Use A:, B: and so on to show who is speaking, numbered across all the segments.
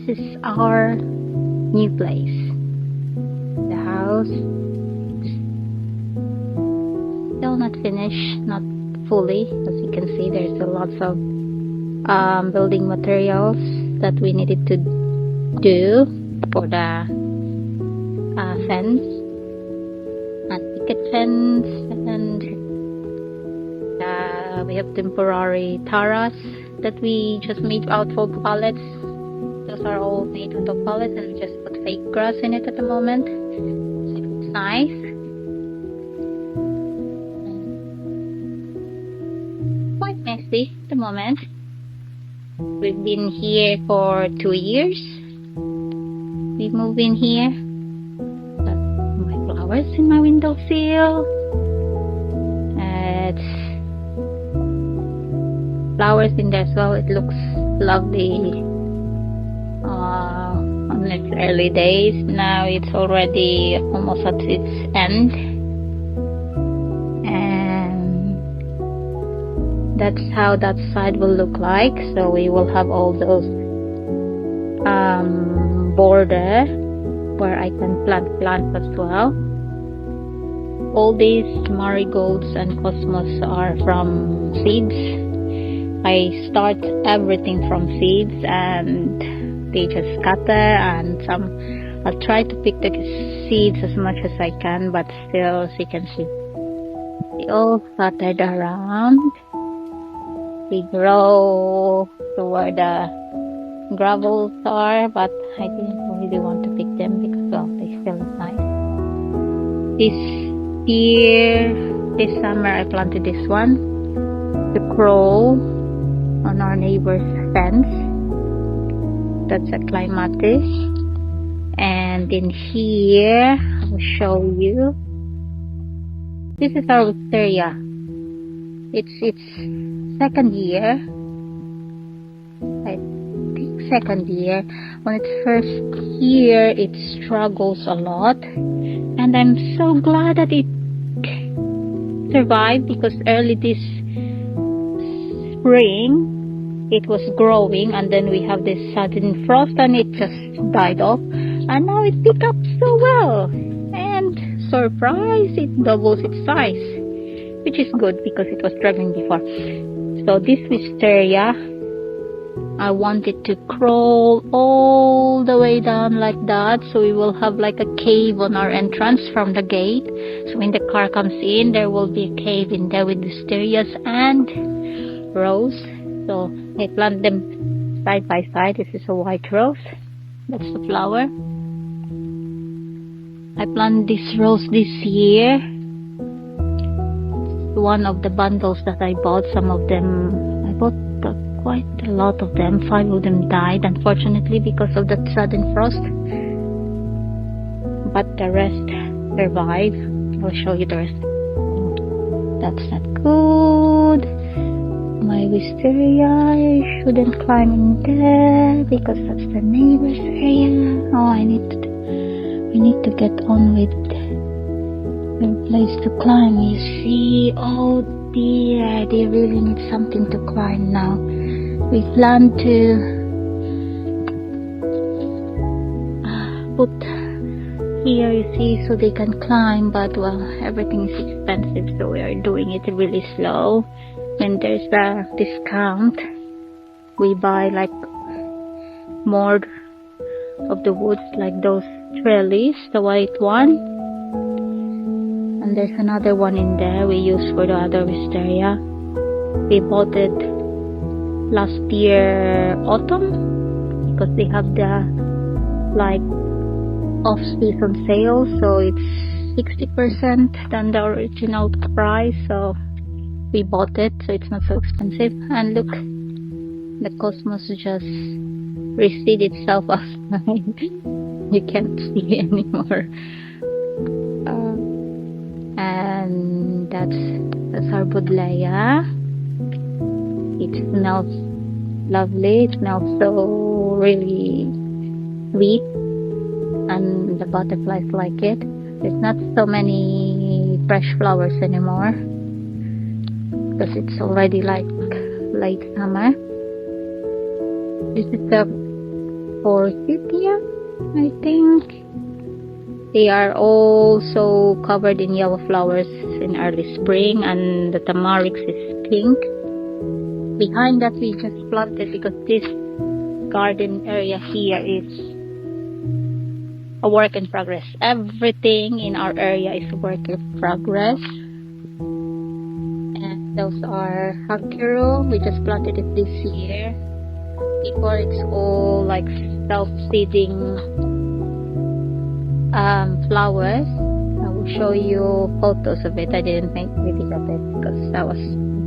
A: this is our new place. The house still not finished, not fully. As you can see, there's a lots of building materials that we needed to do for the fence and picket fence, and we have temporary taras that we just made out of pallets. Those are all made out of pallets, and we just put fake grass in it at the moment. So it's nice. Quite messy at the moment. We've been here for 2 years. We moved in here. Got my flowers in my windowsill. It's flowers in there as well. It looks lovely on its early days. Now it's already almost at its end, and that's how that side will look like. So we will have all those border where I can plant plants as well. All these marigolds and cosmos are from seeds. I start everything from seeds, and they just scatter, and some I'll try to pick the seeds as much as I can, but still, as you can see, they all scattered around. They grow to where the gravels are, but I didn't really want to pick them because, well, they still look nice. This summer I planted this one to grow on our neighbor's fence. That's a clematis. And in here, I will show you. This is our wisteria. It's second year. I think second year. On its first year, it struggles a lot. And I'm so glad that it survived, because early this spring it was growing, and then we have this sudden frost and it just died off, and now it picked up so well, and surprise, it doubles its size, which is good because it was struggling before. So this wisteria, I want it to crawl all the way down like that, so we will have like a cave on our entrance from the gate. So when the car comes in, there will be a cave in there with wisterias and rose. So I plant them side by side. This is a white rose. That's the flower. I planted this rose this year. One of the bundles that I bought, some of them, I bought quite a lot of them. 5 of them died, unfortunately, because of the sudden frost. But the rest survived. I'll show you the rest. That's not good. My wisteria, I shouldn't climb in there because that's the neighbor's area. Oh, we need to get on with the place to climb. You see, oh dear, they really need something to climb now. We plan to put here, you see, so they can climb, but well, everything is expensive, so we are doing it really slow. When there's a discount, we buy like more of the woods, like those trellis, the white one, and there's another one in there we use for the other wisteria. We bought it last year autumn because they have the like off-season sale, so it's 60% than the original price, so we bought it, so it's not so expensive. And look, the cosmos just recede itself outside. You can't see anymore. And that's our Buddleia. It smells lovely. It smells so really sweet, and the butterflies like it. There's not so many fresh flowers anymore because it's already like late summer. This is the forsythia, I think. They are also covered in yellow flowers in early spring, and the tamarix is pink. Behind that we just planted, because this garden area here is a work in progress. Everything in our area is a work in progress. And those are hakiro. We just planted it this year. Before, it's all like self-seeding flowers. I will show you photos of it. I didn't make video of it because I was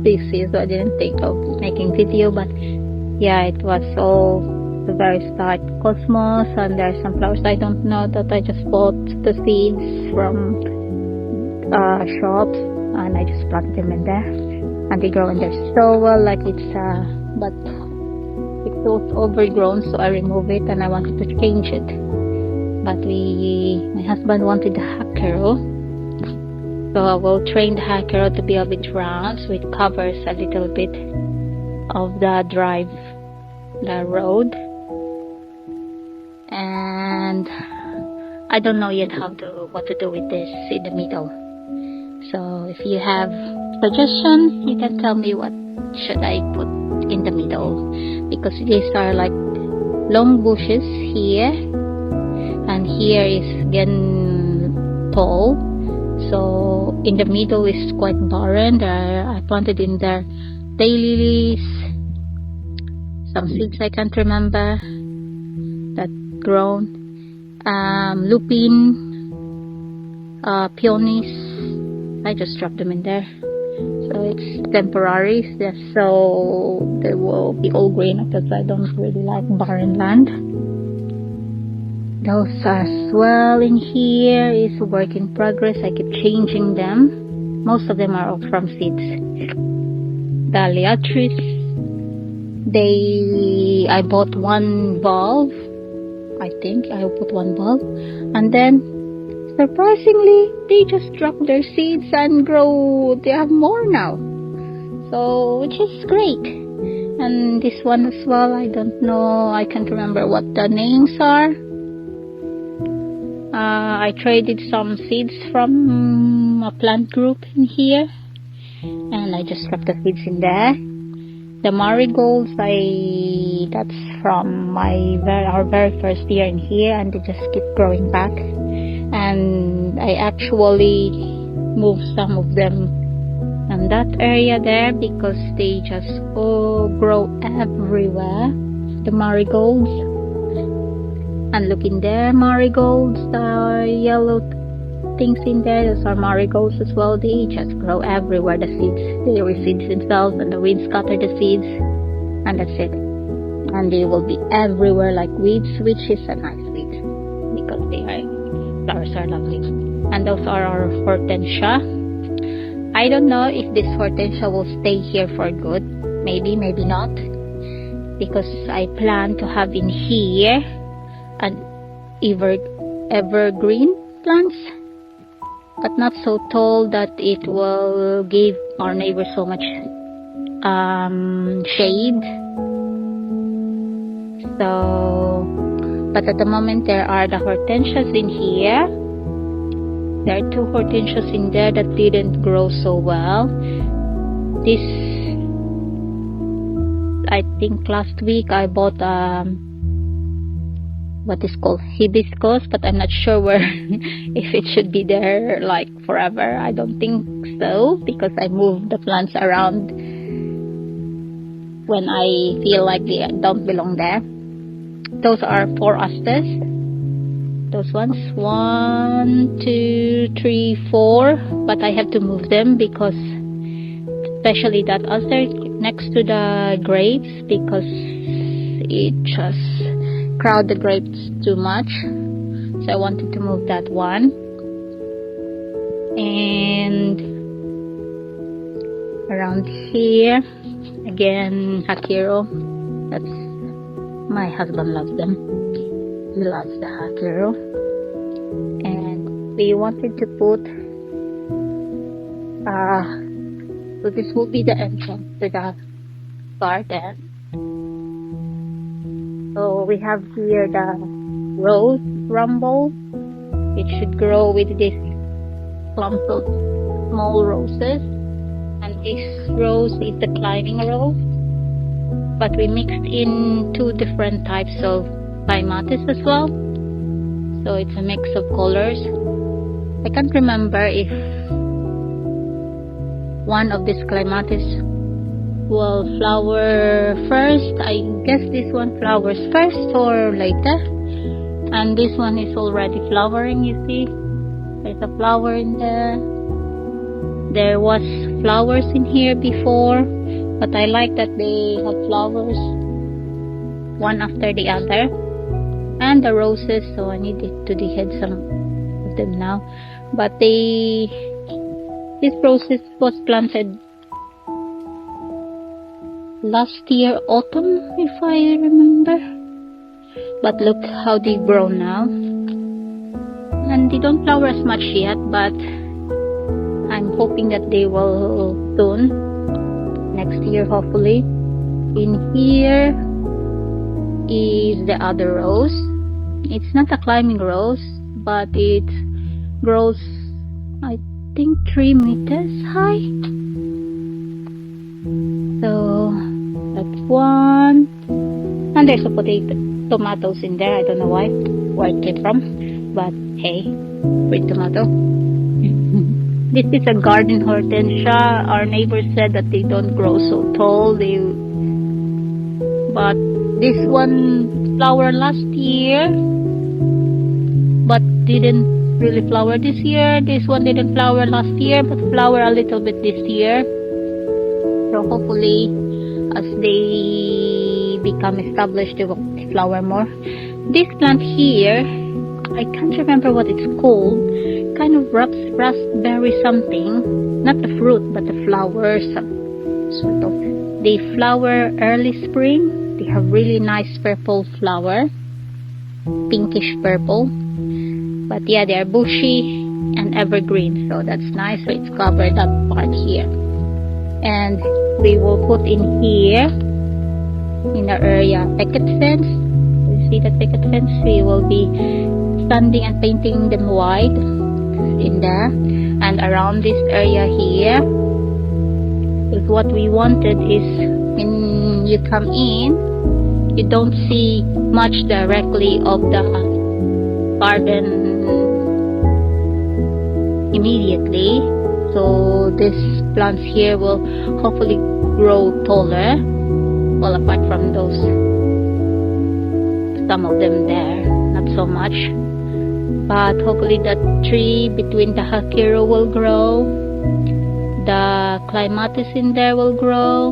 A: busy, so I didn't think of making video. But yeah, it was all the very start cosmos, and there are some flowers I don't know that I just bought the seeds from shops, and I just planted them in there, and they grow in there so well. Like but it was overgrown, so I removed it and I wanted to change it. But my husband wanted the hakero, so I will train the hakero to be a bit round, so it covers a little bit of the road. And I don't know yet what to do with this in the middle. So if you have suggestions, you can tell me what should I put in the middle, because these are like long bushes here, and here is again tall. So in the middle is quite barren. I planted in there daylilies, some seeds I can't remember that grown, lupin, peonies. I just dropped them in there. So it's temporary, so they will be all green, because I don't really like barren land. Those as well in here is a work in progress. I keep changing them. Most of them are all from seeds. Dahliatris, I bought one bulb. I think I put one bulb, and then surprisingly they just drop their seeds and grow. They have more now, so which is great. And this one as well, I don't know, I can't remember what the names are. I traded some seeds from a plant group in here, and I just dropped the seeds in there. The marigolds, that's from our very first year in here, and they just keep growing back. And I actually moved some of them in that area there, because they just all grow everywhere, the marigolds. And look in there, marigolds, the yellow things in there, those are marigolds as well. They just grow everywhere. The seeds, they reseed themselves, and the wind scatter the seeds, and that's it. And they will be everywhere like weeds, which is a nice weed, because flowers are lovely. And those are our hortensia. I don't know if this hortensia will stay here for good. Maybe, maybe not, because I plan to have in here an evergreen plants, but not so tall that it will give our neighbor so much shade. So, but at the moment there are the hortensias in here. There are two hortensias in there that didn't grow so well. This, I think last week I bought what is called hibiscus, but I'm not sure where if it should be there like forever. I don't think so, because I move the plants around when I feel like they don't belong there. Those are 4 asters. Those ones, 1, 2, 3, 4, but I have to move them, because especially that aster next to the grapes, because it just crowd the grapes too much, so I wanted to move that one. And around here again, hakiro. That's my husband loves them. He loves the hakiro, and we wanted to put so this will be the entrance to the garden. So we have here the rose rumble. It should grow with this clump of small roses. And this rose is the climbing rose. But we mixed in 2 different types of clematis as well. So it's a mix of colors. I can't remember if one of these clematis will flower first. I guess this one flowers first or later. And this one is already flowering, you see. There's a flower in there. There was flowers in here before, but I like that they have flowers one after the other. And the roses, so I needed to dehead some of them now. But this roses was planted last year autumn, if I remember. But look how they grow now. And they don't flower as much yet, but I'm hoping that they will soon. Next year, hopefully. In here is the other rose. It's not a climbing rose, but it grows, I think, 3 meters high. So that's one. And there's a tomatoes in there. I don't know where it came from, but hey, free tomato. This is a garden hortensia. Our neighbors said that they don't grow so tall. But this one flowered last year, but didn't really flower this year. This one didn't flower last year, but flower a little bit this year. So hopefully, as they become established, they will flower more. This plant here, I can't remember what it's called. Kind of raspberry something. Not the fruit, but the flowers. Sort of. They flower early spring. They have really nice purple flower. Pinkish purple. But yeah, they are bushy and evergreen. So that's nice. So it's covered that part here. And we will put in here, in the area, picket fence. You see the picket fence? We will be sanding and painting them white in there. And around this area here is what we wanted is when you come in, you don't see much directly of the garden immediately. So these plants here will hopefully grow taller. Well, apart from those, some of them there, not so much. But hopefully the tree between the hakiro will grow. The clematis in there will grow.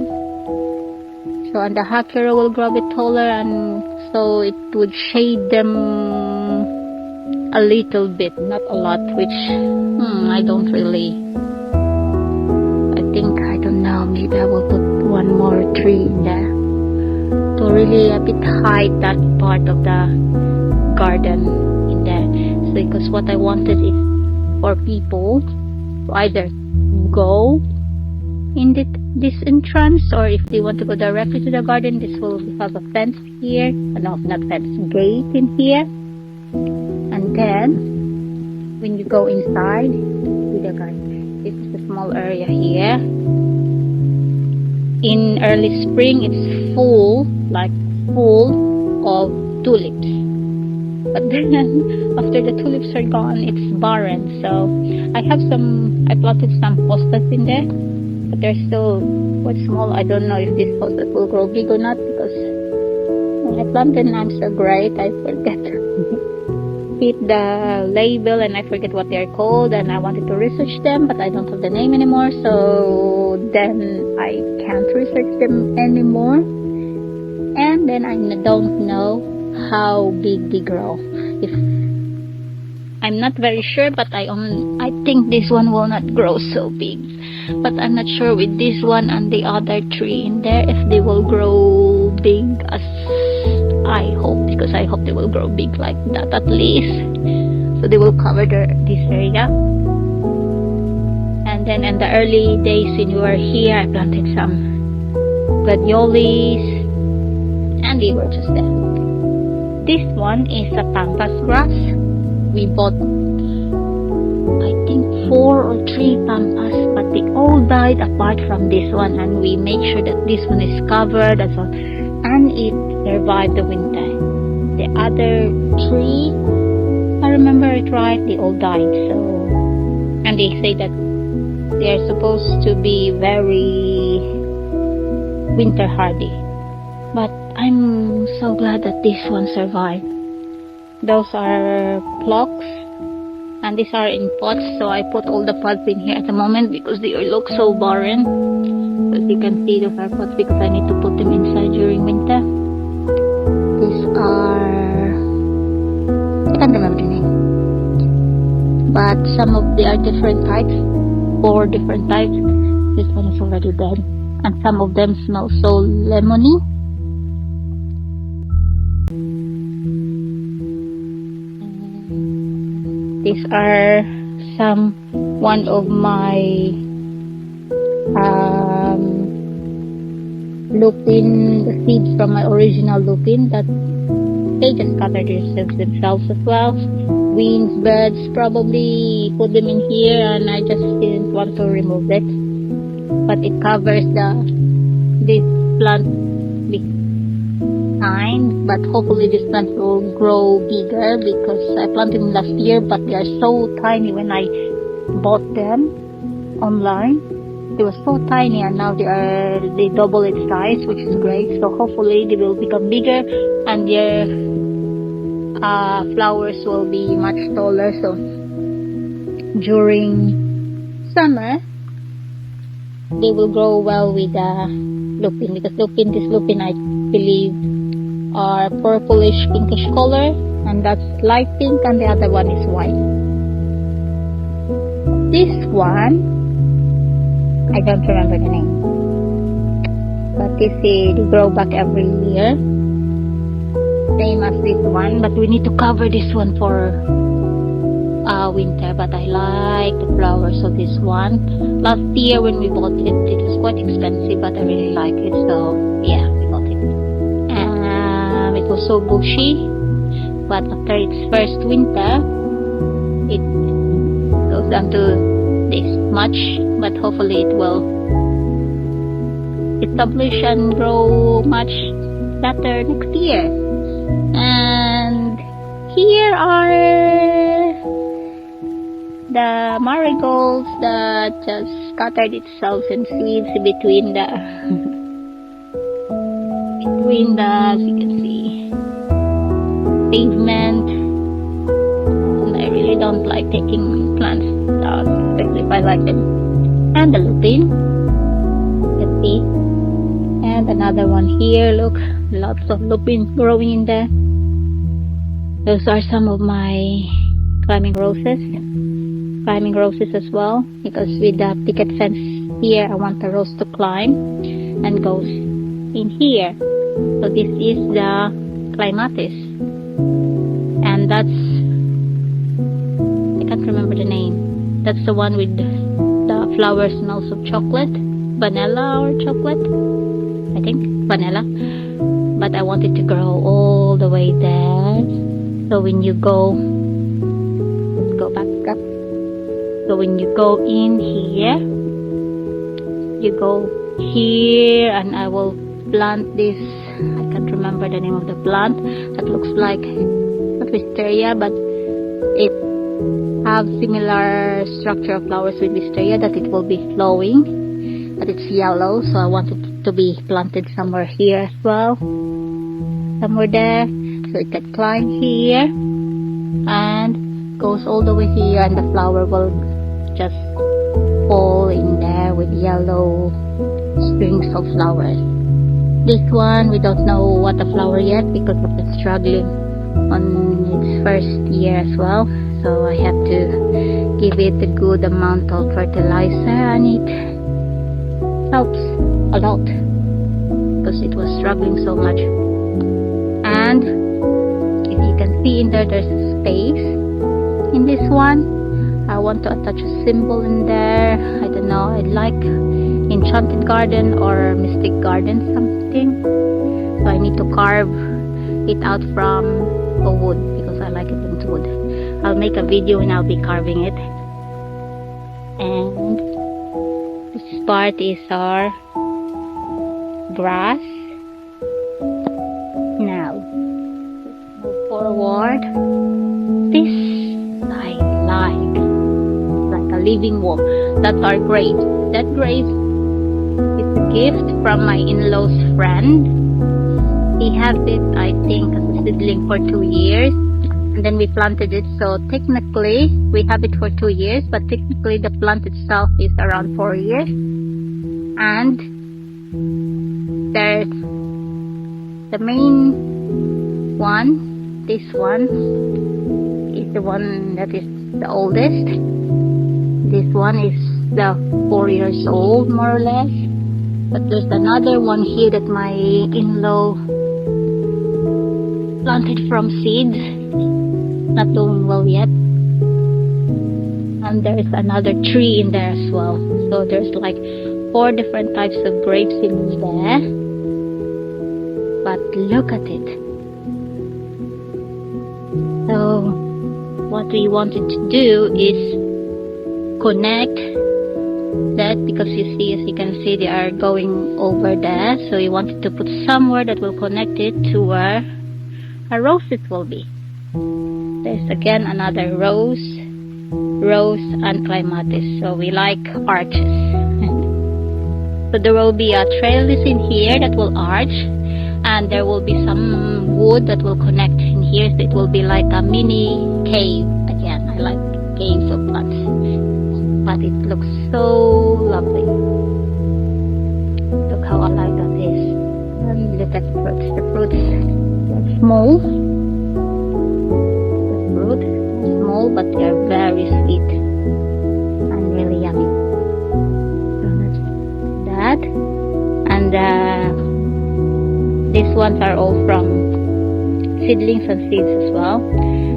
A: So, and the hakiro will grow a bit taller, and so it would shade them a little bit, not a lot, which I don't really. I don't know, maybe I will put one more tree in there to really a bit hide that part of the garden in there. So, because what I wanted is for people to either go in this entrance, or if they want to go directly to the garden, this will have a fence here. No, not fence, gate in here. And then when you go inside to the garden, this is a small area here. In early spring, it's full of tulips. But then after the tulips are gone, it's barren. So I planted some hostas in there, but they're still quite small. I don't know if this hostas will grow big or not, because when I planted them, I'm so great, I forget hit the label and I forget what they're called, and I wanted to research them, but I don't have the name anymore, so then I can't research them anymore. And then I don't know how big they grow. If I'm not very sure, but I think this one will not grow so big. But I'm not sure with this one and the other tree in there if they will grow big as I hope, because I hope they will grow big like that at least. So they will cover this area. And then in the early days when you were here, I planted some gladiolis, and they were just there. This one is a pampas grass. We bought, I think, 4 or 3 pampas, but they all died apart from this one, and we make sure that this one is covered as well, and it survived the winter. The other 3, if I remember it right, they all died. So, and they say that they are supposed to be very winter hardy, but I'm so glad that this one survived. Those are phlox, and these are in pots, so I put all the pots in here at the moment because they look so barren. As you can see, those are pots because I need to put them inside during winter. These are, I can't remember the name, but some of they are different types, 4 different types. This one is already dead, and some of them smell so lemony. These are one of my lupin, the seeds from my original lupin that they just covered themselves as well. Weeds, birds probably put them in here, and I just didn't want to remove it. But it covers this plant behind, but hopefully this plant will grow bigger because I planted them last year, but they are so tiny when I bought them online. They were so tiny, and now they double its size, which is great. So hopefully they will become bigger, and their flowers will be much taller. So during summer they will grow well with lupin, because this lupin I believe are purplish pinkish color, and that's light pink, and the other one is white. This one, I don't remember the name, but they say they grow back every year, same as this one, but we need to cover this one for winter. But I like the flowers of this one. Last year when we bought it, it was quite expensive, but I really like it, so yeah, we bought it. It was so bushy, but after its first winter it goes down to this much, but hopefully it will establish and grow much better next year. And here are the marigolds that just scattered itself in seeds between the as you can see, pavement. And I really don't like taking plants out, especially if I like them. And the lupin, let's see, and another one here. Look, lots of lupin growing in there. Those are some of my climbing roses as well, because with the picket fence here I want the rose to climb and goes in here. So this is the clematis, and that's, I can't remember the name, that's the one with the flower smells of chocolate, vanilla or chocolate, I think vanilla. But I want it to grow all the way there, so when you go, let's go back up. So when you go in here, you go here, and I will plant this, I can't remember the name of the plant, that looks like, not wisteria, but it have similar structure of flowers with wisteria, that it will be flowing, but it's yellow, so I want it to be planted somewhere here as well, somewhere there, so it can climb here and goes all the way here, and the flower will just fall in there with yellow strings of flowers. This one, we don't know what the flower yet because of the struggling on its first year as well, so I have to give it a good amount of fertilizer, and it helps a lot because it was struggling so much. And if you can see in there, there's a space in this one. I want to attach a symbol in there. I don't know, I'd like Enchanted Garden or Mystic Garden something. So I need to carve it out from a wood because I like it in wood. I'll make a video and I'll be carving it. And this part is our grass. Now let's move forward. This I like a living wall. That's our grave. That grave is a gift from my in-law's friend. He has it, I think, as a seedling for 2 years, and then we planted it. So technically we have it for 2 years, but technically the plant itself is around 4 years. And there's the main one. This one is the one that is the oldest. This one is the 4 years old, more or less. But there's another one here that my in-law planted from seeds, not doing well yet. And there's another tree in there as well. So there's like 4 different types of grapes in there. But look at it. So what we wanted to do is connect that, because you see, as you can see, they are going over there. So we wanted to put somewhere that will connect it to where a roses will be. There's again another rose and clematis. So we like arches. So there will be a trellis in here that will arch, and there will be some wood that will connect in here. So it will be like a mini cave. Again, I like caves of plants, but it looks so lovely. Look how alive that is. And look at the fruits. The fruits are small. The fruit is small, but they are very sweet and really yummy. So that's that. And these ones are all from seedlings and seeds as well.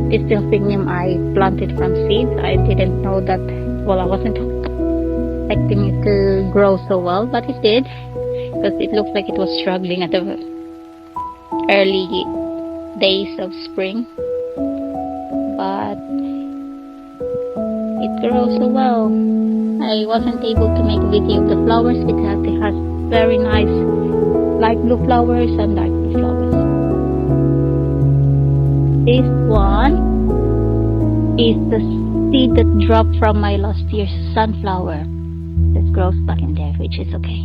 A: This delphinium I planted from seeds. I didn't know that. Well, I wasn't expecting it to grow so well, but it did, because it looks like it was struggling at the early days of spring. But it grows so well. I wasn't able to make a video of the flowers because it has very nice light blue flowers and dark blue flowers. This one is the seed that dropped from my last year's sunflower that grows back in there, which is okay.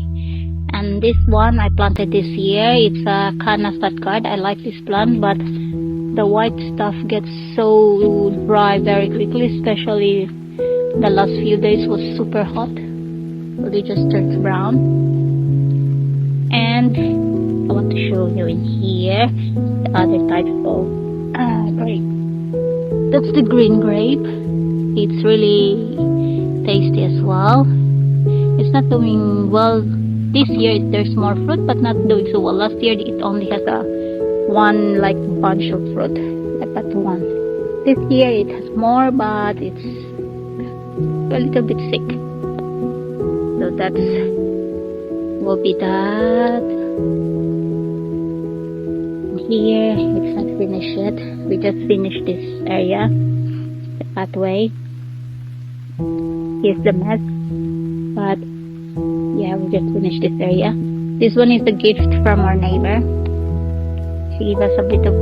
A: And this one I planted this year. It's a Canna Stuttgart. I like this plant, but the white stuff gets so dry very quickly, especially the last few days was super hot, so it just turns brown. And I want to show you in here the other types of grape. That's the green grape. It's really tasty as well. It's not doing well this year. There's more fruit, but not doing so well. Last year it only has one like bunch of fruit, like that one. This year it has more, but it's a little bit sick. So that's will be that. Here it's not finished yet. We just finished this area, the pathway. Here's the mess, but yeah, we just finished this area. This one is a gift from our neighbor. She gave us a bit of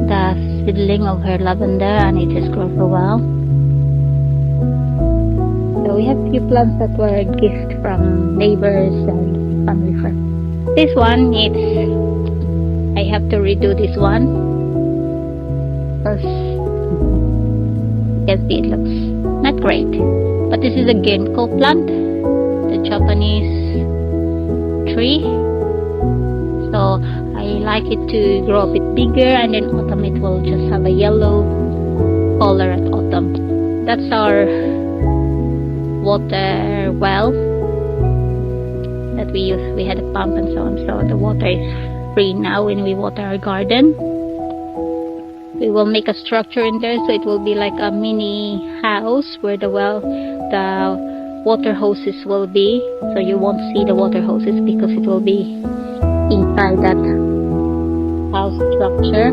A: the seedling of her lavender, and it has grown so well. So we have a few plants that were a gift from neighbors and family friends. This one, I have to redo this one because you can see it looks not great. But this is a ginkgo plant, the Japanese tree. So I like it to grow a bit bigger, and then autumn it will just have a yellow color at autumn. That's our water well that we use. We had a pump and so on, so the water is free now when we water our garden. We will make a structure in there, so it will be like a mini house where the water hoses will be. So you won't see the water hoses because it will be inside that house structure.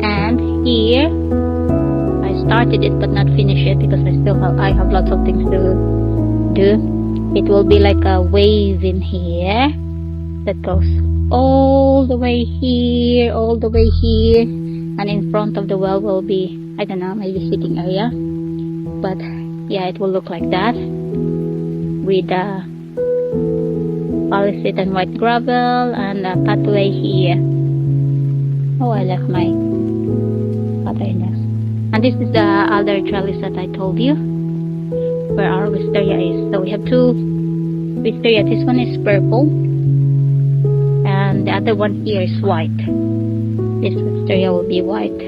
A: And here, I started it but not finished it because I have lots of things to do. It will be like a wave in here that goes all the way here, all the way here, and in front of the well will be, I don't know, maybe sitting area. But yeah, it will look like that with polished and white gravel and a pathway here. Oh, I left my pathway there. And this is the other trellis that I told you where our wisteria is. So we have two wisteria. This one is purple and the other one here is white. This wisteria will be white.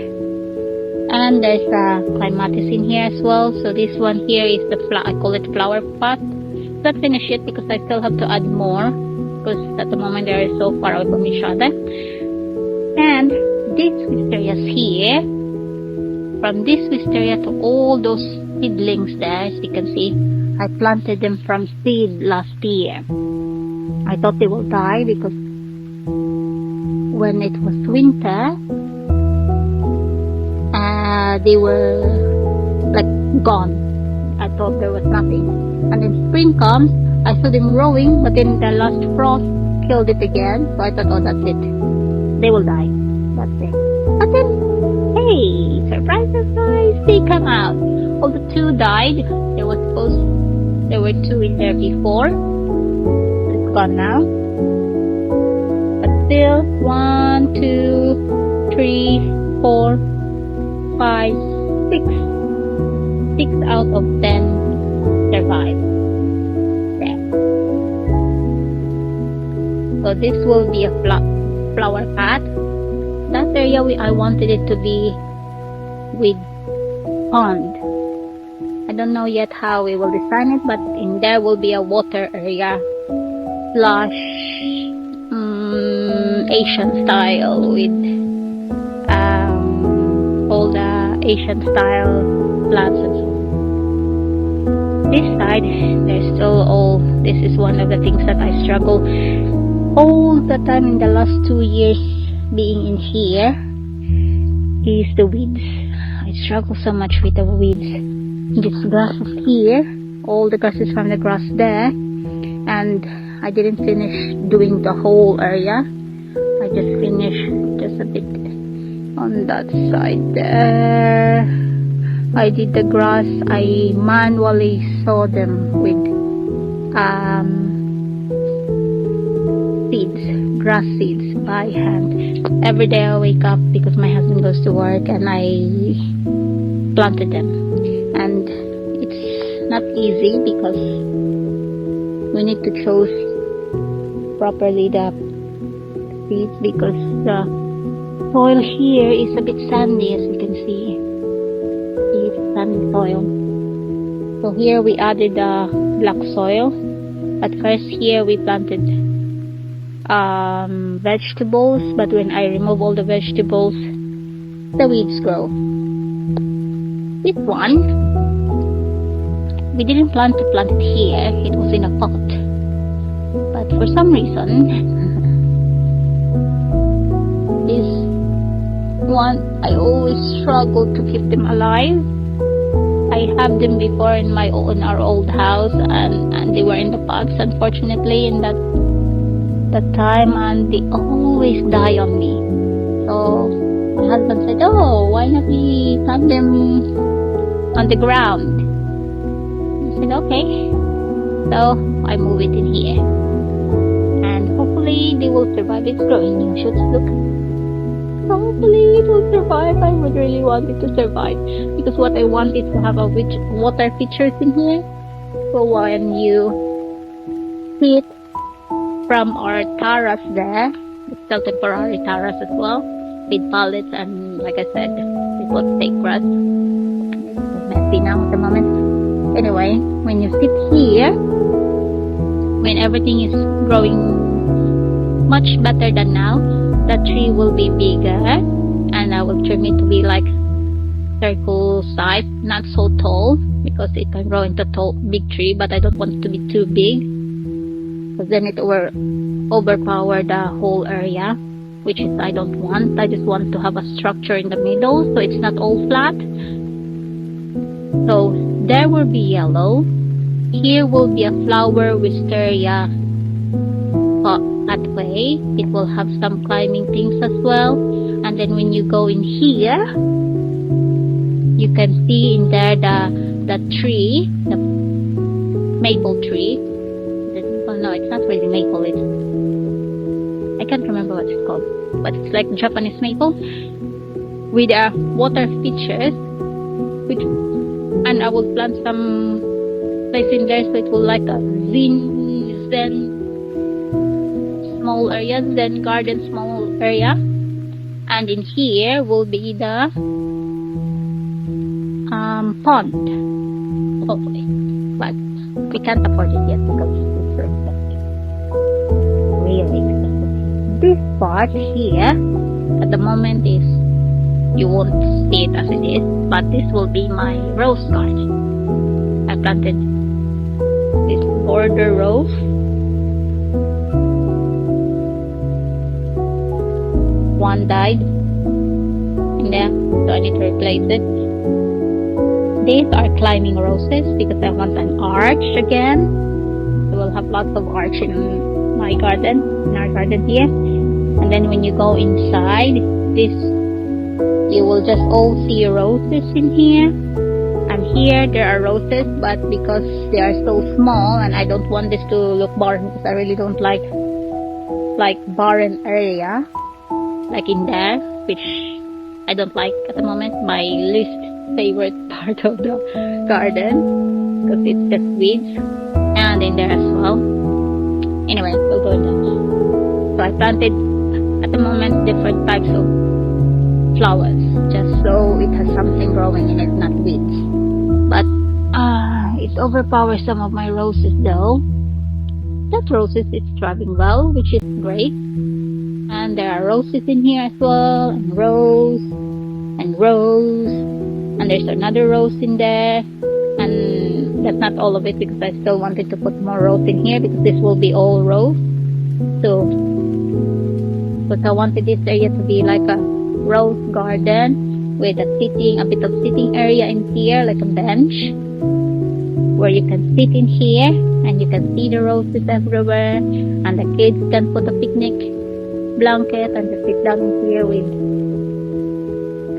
A: And there's a clematis in here as well. So this one here is the I call it flower pot. Not finished yet because I still have to add more because at the moment they are so far away from each other. And these wisterias here, from this wisteria to all those seedlings there, as you can see, I planted them from seed last year. I thought they will die because when it was winter, they were like gone. I thought there was nothing. And then spring comes, I saw them growing, but then the last frost killed it again. So I thought, oh, that's it. They will die. That's it. But then, hey, surprise, surprise, they come out. All the two died. There were two in there before. It's gone now. But still, 1, 2, 3, 4, 5, 6 out of 10 survive. There. So this will be a flower pot. That area I wanted it to be with pond. I don't know yet how we will design it, but in there will be a water area slash Asian style with all the Asian style plants and so on. This side, there's still all, this is one of the things that I struggle all the time in the last 2 years being in here is the weeds. I struggle so much with the weeds. This grass is here, all the grass is from the grass there, and I didn't finish doing the whole area. I just finished just a bit on that side there. I did the grass. I manually saw them with seeds, grass seeds by hand. Every day I wake up because my husband goes to work and I planted them. And it's not easy because we need to choose properly the seeds because the soil here is a bit sandy, as you can see. It's sandy soil. So here we added black soil. At first here we planted vegetables, but when I remove all the vegetables, the weeds grow. This one, we didn't plan to plant it here. It was in a pot. But for some reason, this one, I always struggle to keep them alive. I have them before in our old house, and they were in the pots, unfortunately, in that time, and they always die on me. So my husband said, oh, why not we plant them on the ground? I said, okay. So I move it in here, and hopefully they will survive. It's growing new shoots, look. Hopefully it will survive. I would really want it to survive because what I want is to have a water features in here. So when you see it from our terrace there, it's still temporary terrace as well, with pallets and, like I said, it was fake grass. It's messy now at the moment. Anyway, when you sit here, when everything is growing much better than now, the tree will be bigger, and I will trim it to be like circle size, not so tall, because it can grow into tall big tree, but I don't want it to be too big because then it will overpower the whole area. which is I don't want. I just want to have a structure in the middle, so it's not all flat. So there will be yellow. Here will be a flower wisteria pathway. It will have some climbing things as well. And then when you go in here, you can see in there the tree, the maple tree. Well, no, it's not really maple. I can't remember what it's called, but it's like Japanese maple with water features. And I will plant some place in there, so it will like a zen small area, zen garden small area. And in here will be the pond, hopefully, but we can't afford it yet because it's really expensive. This part here at the moment is, you won't see it as it is, but this will be my rose garden. I planted this border rose. One died in there, so I need to replace it. These are climbing roses because I want an arch again. So we'll have lots of arch in my garden, in our garden here. And then when you go inside, you will just all see roses in here. And here there are roses, but because they are so small and I don't want this to look barren, because I really don't like barren area like in there, which I don't like at the moment. My least favorite part of the garden because it's just weeds, and in there as well. Anyway, we'll go in there. So I planted at the moment different types of flowers just so it has something growing in it, not weeds. But it overpowers some of my roses though. That roses is thriving well, which is great. And there are roses in here as well, and rose, and there's another rose in there. And that's not all of it because I still wanted to put more rose in here because this will be all rose. So, because I wanted this area to be like a rose garden with a bit of sitting area in here, like a bench where you can sit in here and you can see the roses everywhere, and the kids can put a picnic blanket and just sit down in here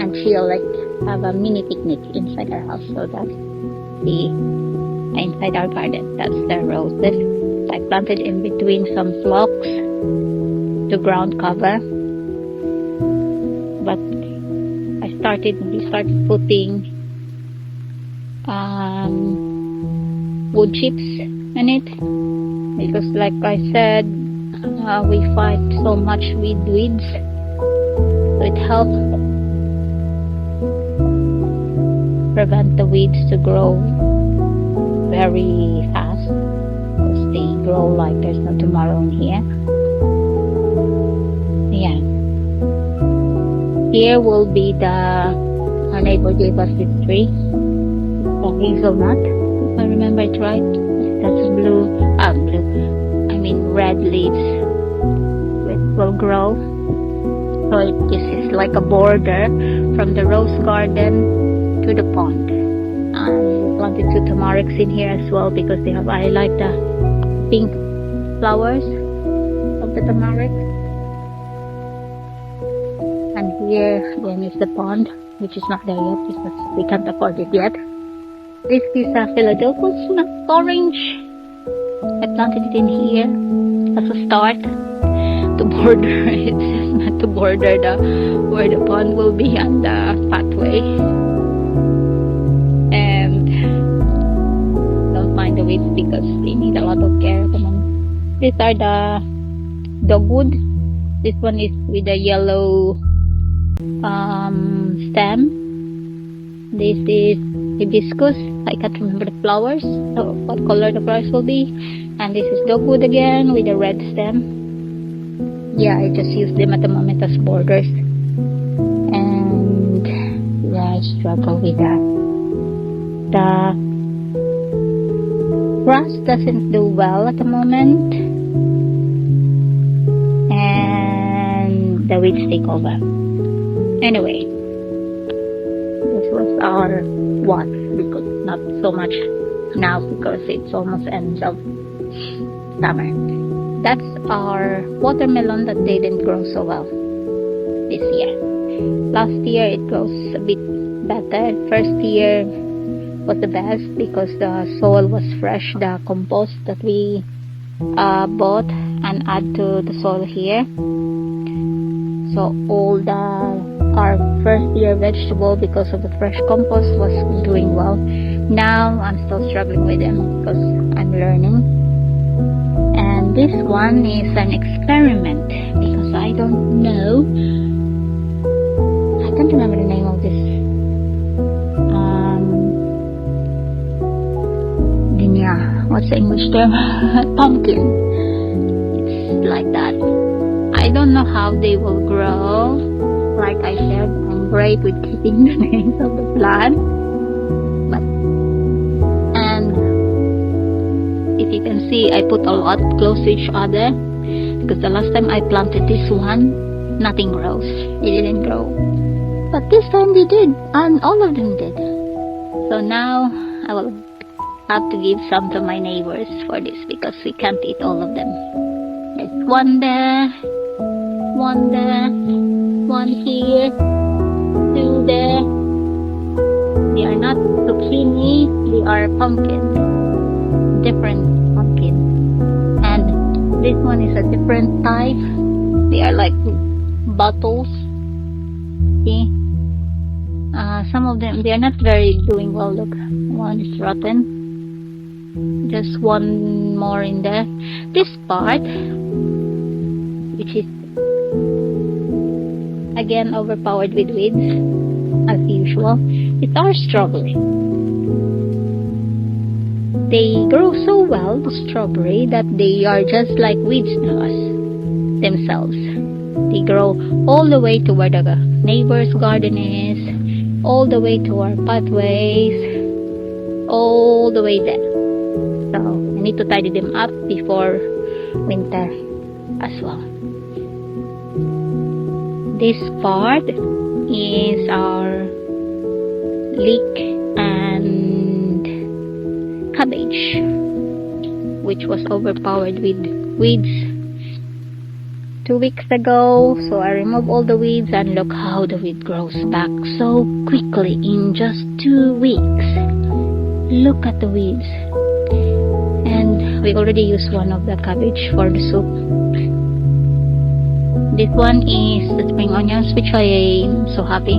A: and chill, like have a mini picnic inside our house. So that's the inside our garden. That's the roses I planted in between some flocks to ground cover. But we started putting wood chips in it because, like I said, we fight so much with weeds, so it helps prevent the weeds to grow very fast because they grow like there's no tomorrow in here. Yeah, here will be our neighbor gave us this tree, the hazelnut, if I remember it right. That's red leaves will grow. So this is like a border from the rose garden to the pond. I planted two tamarix in here as well because I like the pink flowers of the tamarisk. And here again is the pond, which is not there yet because we can't afford it yet. This is a Philadelphia orange. I planted it in here as a start to border. It's just not to border where the pond will be on the pathway. And don't mind the weeds because they need a lot of care at the moment. These are the dogwood. This one is with a yellow stem. This is hibiscus. I can't remember the flowers, so what color the flowers will be. And this is dogwood again with a red stem. Yeah, I just use them at the moment as borders. And yeah, I struggle with that. The grass doesn't do well at the moment. And the weeds take over. Anyway, this was our what, because not so much now because it's almost ends of summer. That's our watermelon that didn't grow so well this year. Last year it grows a bit better. First year was the best because the soil was fresh. The compost that we bought and add to the soil here. So all our first year vegetable, because of the fresh compost, was doing well. Now I'm still struggling with them because I'm learning. And this one is an experiment because I don't know. I can't remember the name of this. What's the English term? Pumpkin. It's like that. I don't know how they will grow. Like I said, I'm great with keeping the names of the plant. And if you can see, I put a lot close to each other because the last time I planted this one, nothing grows. It didn't grow. But this time they did, and all of them did. So now I will have to give some to my neighbors for this because we can't eat all of them. There's one there, one here, two there. They are not zucchini, they are pumpkins, different pumpkins. And this one is a different type. They are like bottles. See? Some of them, they are not very doing well. Look, one is rotten. Just one more in there. This part, which is again overpowered with weeds as usual, it's our strawberry. They grow so well, the strawberry, that they are just like weeds to us themselves. They grow all the way to where the neighbor's garden is, all the way to our pathways, all the way there. So I need to tidy them up before winter as well. This part is our leek and cabbage, which was overpowered with weeds 2 weeks ago. So I removed all the weeds, and look how the weed grows back so quickly in just 2 weeks. Look at the weeds. And we already used one of the cabbage for the soup. This one is the spring onions, which I am so happy.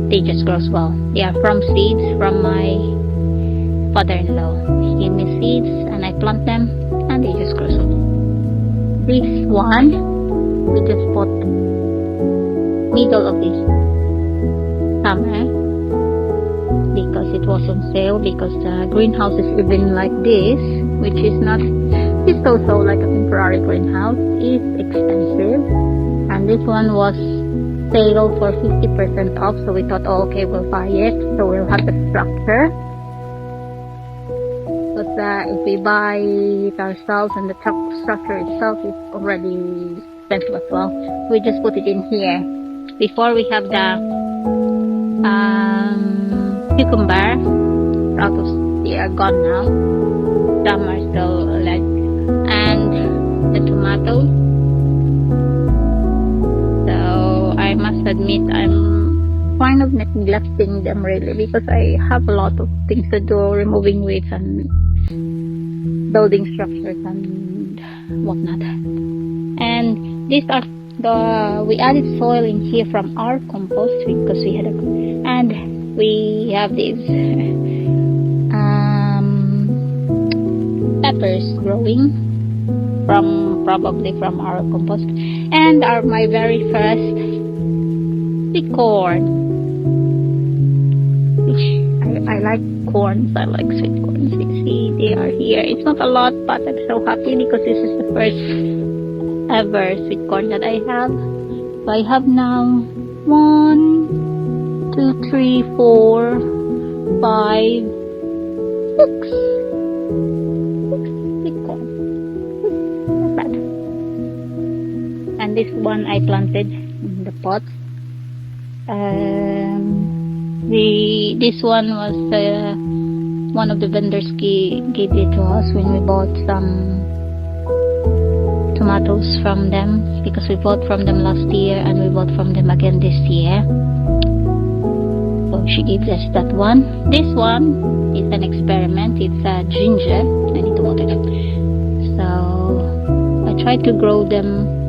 A: They just grow well. They are from seeds from my father-in-law. He gave me seeds and I plant them and they just grow well. This one we just bought middle of this summer because it was on sale, because the greenhouse is even like this, which is not, it's also like a temporary greenhouse, is expensive, and this one was sale for 50% off, so we thought, oh, okay, we'll buy it, so we'll have the structure, because if we buy it ourselves and the structure itself is already expensive as well, we just put it in here. Before we have the cucumber, out of, they are gone now, some are still left, and the tomatoes. So I must admit I'm kind of neglecting them really, because I have a lot of things to do, removing weeds and building structures and whatnot. And these are we added soil in here from our compost because we had and we have these peppers growing probably from our compost, and my very first sweet corn, which I like corns. I like sweet corns. You see, they are here. It's not a lot, but I'm so happy because this is the first ever sweet corn that I have. So I have now 1, 2, 3, 4, 5, 6 sweet corn. Not bad. And This one I planted in the pot. This one was one of the vendors gave it to us when we bought some tomatoes from them, because we bought from them last year and we bought from them again this year. So she gives us that one. This one is an experiment. It's a ginger. I need to water them. So I tried to grow them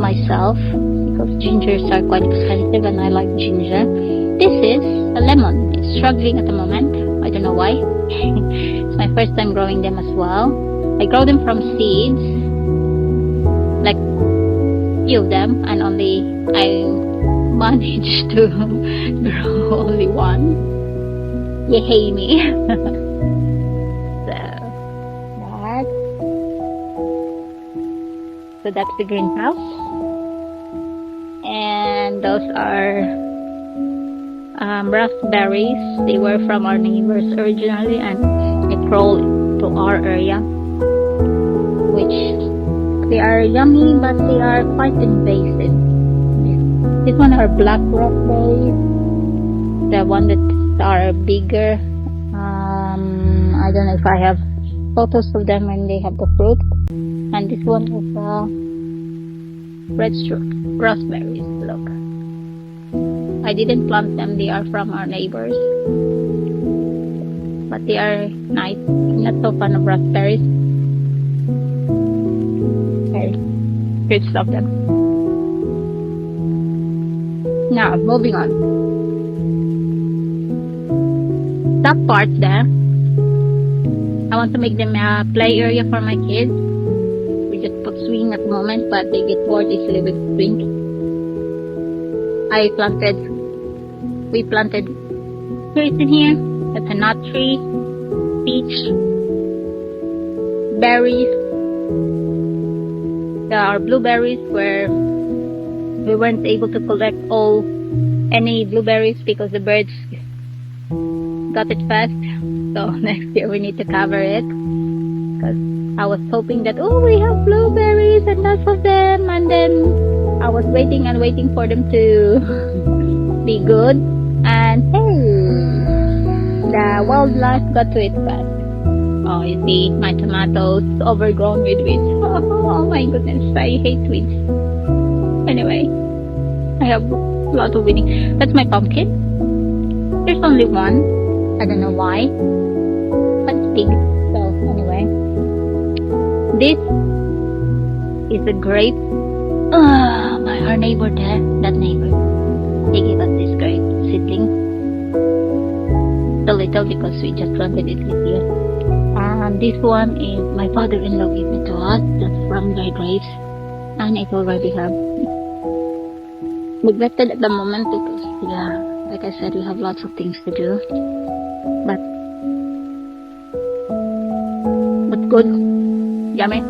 A: myself because gingers are quite expensive and I like ginger. This is a lemon. It's struggling at the moment. I don't know why. It's my first time growing them as well. I grow them from seeds, like few of them, and only I managed to grow only one. Yay me. So that's the greenhouse, and those are raspberries. They were from our neighbors originally, and it rolled to our area, which they are yummy, but they are quite invasive. This one are black raspberries, the one that are bigger. I don't know if I have photos of them when they have the fruit. And this one is red raspberries. Look, I didn't plant them. They are from our neighbors, but they are nice. I'm not so fan of raspberries. Okay, good stuff them. Now moving on. That part there, I want to make them a play area for my kids. We just put swing at the moment, but they get bored easily with swing. We planted trees in here. That's a nut tree, peach, berries. There are blueberries where we weren't able to collect any blueberries because the birds got it fast. So next year we need to cover it, because I was hoping that we have blueberries and lots of them, and then I was waiting and waiting for them to be good, and hey, the wildlife got to it fast. Oh, you see my tomatoes overgrown with weeds. Oh my goodness, I hate weeds. Anyway, I have a lot of weeding. That's my pumpkin. There's only one. I don't know why, but it's big. So anyway, this is a grape. Our neighbor there, that neighbor, they gave us this grape seedling. The little, because we just planted it this year. And this one is my father-in-law gave it to us. That's from their grapes, and it already have neglected at the moment because like I said, we have lots of things to do. But good, yummy.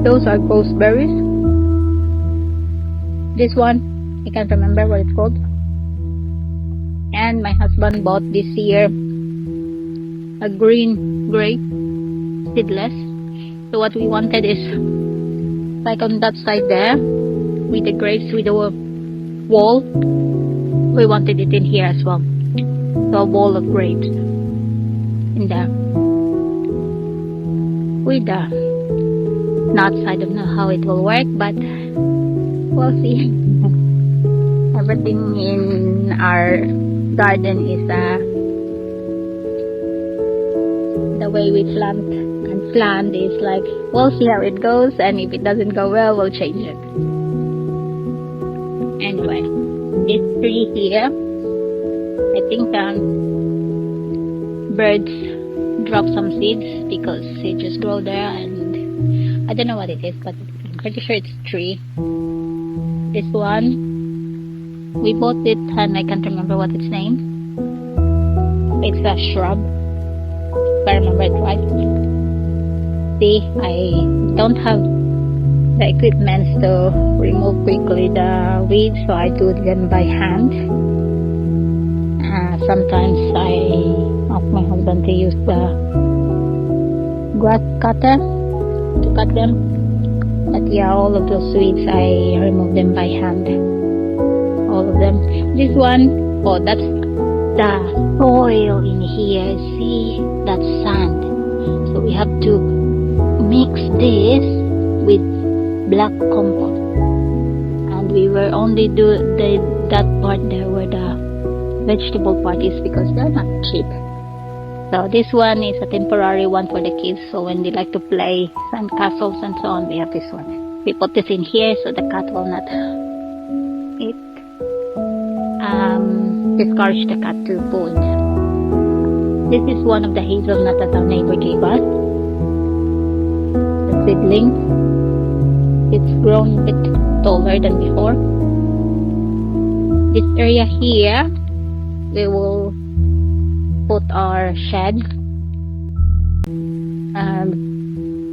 A: Those are gooseberries. This one, I can't remember what it's called. And my husband bought this year a green grape, seedless. So what we wanted is, like on that side there, with the grapes, with the wall, we wanted it in here as well. So a wall of grapes in there. With the nuts, I don't know how it will work, but we'll see. Everything in our garden is the way we plant is like, we'll see how it goes, and if it doesn't go well, we'll change it. Anyway, this tree here, I think birds drop some seeds because they just grow there, and I don't know what it is, but I'm pretty sure it's a tree. This one, we bought it and I can't remember what its name. It's a shrub, if I remember it right. See, I don't have the equipment to remove quickly the weeds, so I do them by hand. sometimes I ask my husband to use the grass cutter to cut them. But yeah, all of those weeds I remove them by hand. All of them. This one, oh, that's the soil in here. See, that's sand. So we have to mix this with black compost. And we were only that part there where the vegetable part is, because they're not cheap. So this one is a temporary one for the kids. So when they like to play sand castles and so on, we have this one. We put this in here so the cat will not discourage the cat to go in there. This is one of the hazelnut that our neighbor gave us. The seedling. It's grown a bit taller than before. This area here, we will put our shed.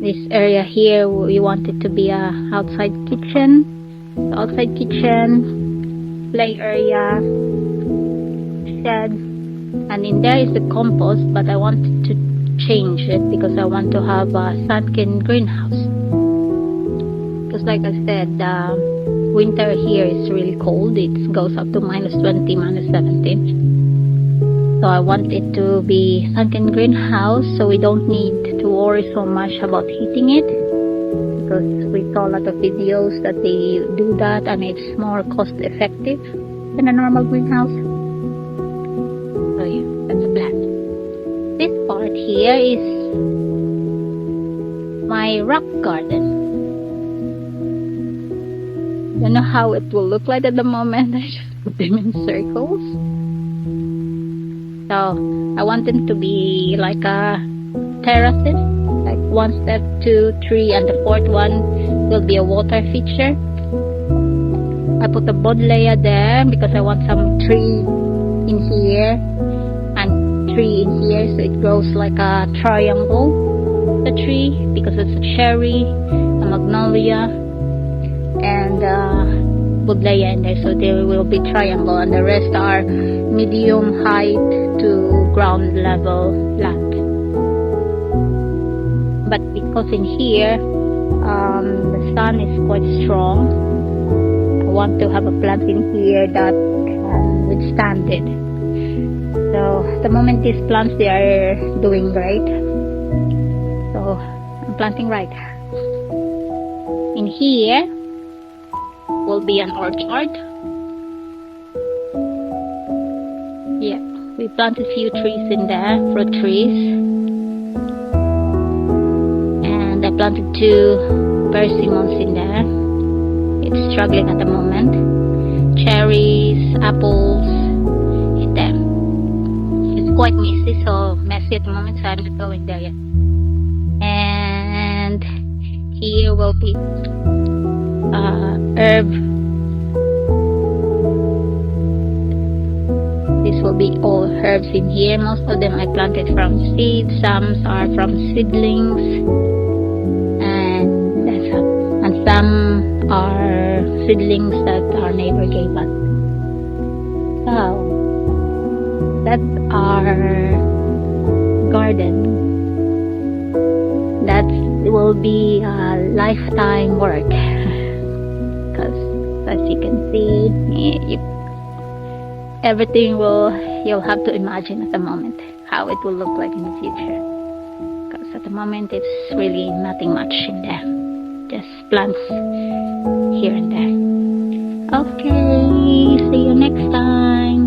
A: This area here, we want it to be a outside kitchen. The outside kitchen, play area, shed, and in there is the compost, but I wanted to change it because I want to have a sunken greenhouse. Because like I said, the winter here is really cold. It goes up to -20, -17. So I want it to be sunken greenhouse, so we don't need to worry so much about heating it, because we saw a lot of videos that they do that and it's more cost effective than a normal greenhouse. So yeah, that's the plan. This part here is my rock garden. Don't know how it will look like at the moment. I just put them in circles. So I want them to be like a terraces, like 1 step, 2, 3, and the 4th one will be a water feature. I put a bodleia there because I want some tree in here and tree in here, so it grows like a triangle. The tree, because it's a cherry, a magnolia, and bodleia in there, so there will be triangle, and the rest are medium height to ground level land. But because in here the sun is quite strong, I want to have a plant in here that can withstand it. So at the moment these plants, they are doing great, so I'm planting right. In here will be an orchard. Yeah, we planted a few trees in there, fruit trees, and I planted 2 persimmons in there. It's struggling at the moment. Cherries, apples in there. It's quite messy at the moment, so I'm not going there yet. And here will be herb. This will be all herbs in here. Most of them I planted from seeds, some are from seedlings, and some are seedlings that our neighbor gave us. So that's our garden. That will be a lifetime work. As you can see, everything you'll have to imagine at the moment how it will look like in the future, because at the moment it's really nothing much in there, just plants here and there. Okay, see you next time.